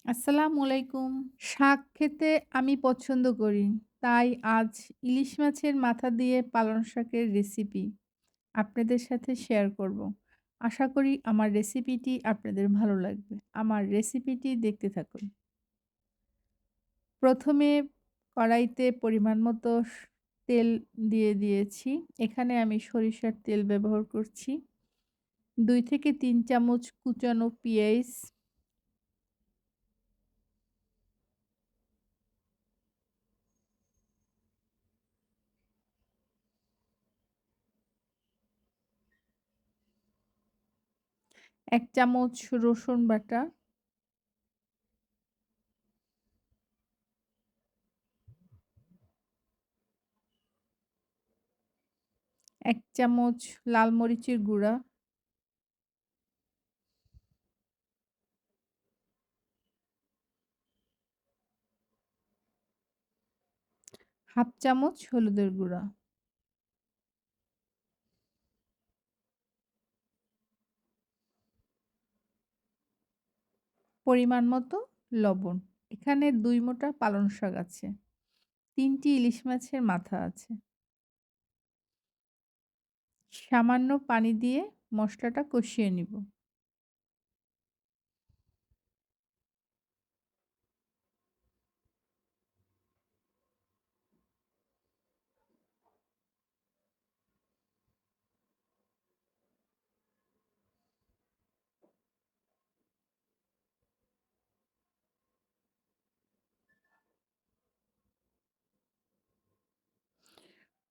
আসসালামু আলাইকুম। শাক খেতে আমি পছন্দ করি। তাই আজ ইলিশ মাছের মাথা দিয়ে পালং শাকের রেসিপি আপনাদের সাথে শেয়ার করব। আশা করি আমার রেসিপিটি আপনাদের ভালো লাগবে। আমার রেসিপিটি দেখতে থাকুন। প্রথমে কড়াইতে পরিমাণ মতো তেল দিয়ে দিয়েছি। এখানে আমি সরিষার তেল ব্যবহার করছি। ২ থেকে ৩ চামচ কুচানো পেঁয়াজ, ১ চামচ রসুন বাটা, ১ চামচ লাল মরিচের গুঁড়া, ১/২ চামচ হলুদের গুঁড়া, পরিমাণ মতো লবণ। এখানে ২ মোটা পালং শাক আছে, ৩ টি ইলিশ মাছের মাথা আছে। সামান্য পানি দিয়ে মসলাটা কষিয়ে নিব।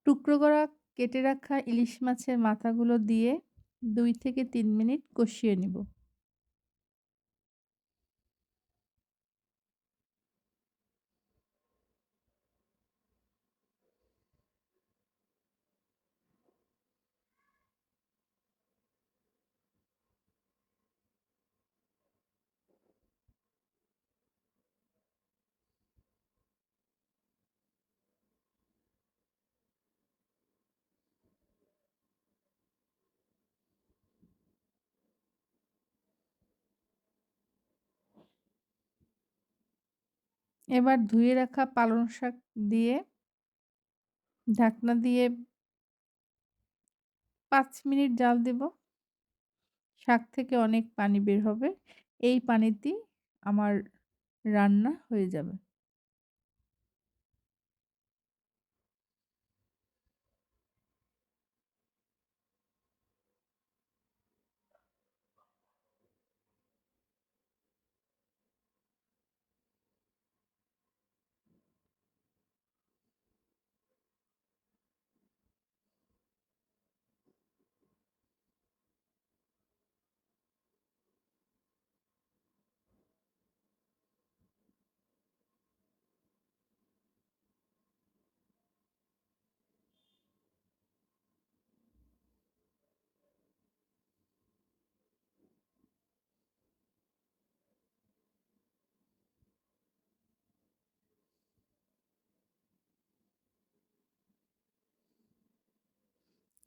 টুকরো করা কেটে রাখা ইলিশ মাছের মাথাগুলো দিয়ে ২ থেকে ৩ মিনিট কষিয়ে নিব। এবার ধুয়ে রাখা পালং শাক দিয়ে ঢাকনা দিয়ে ৫ মিনিট জাল দেব। শাক থেকে অনেক পানি বের হবে। এই পানিতেই আমার রান্না হয়ে যাবে।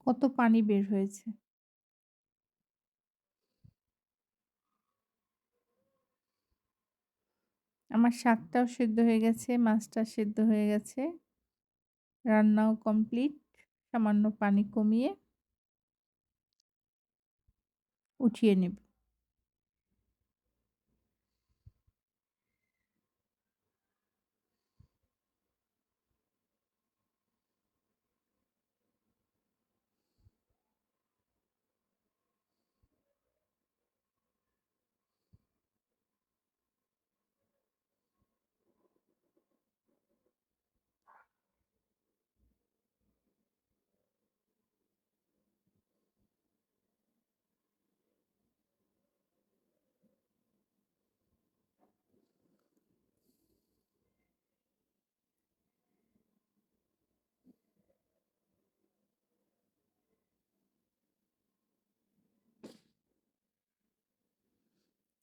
কত পানি বের হয়েছে। আমার শাকটাও সেদ্ধ হয়ে গেছে, মাছটা সেদ্ধ হয়ে গেছে। রান্নাও কমপ্লিট। সামান্য পানি কমিয়ে উঠিয়ে নেব।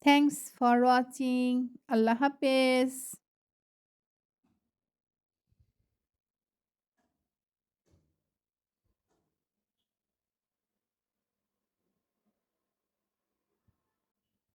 Thanks for watching. আল্লাহ হাফেজ।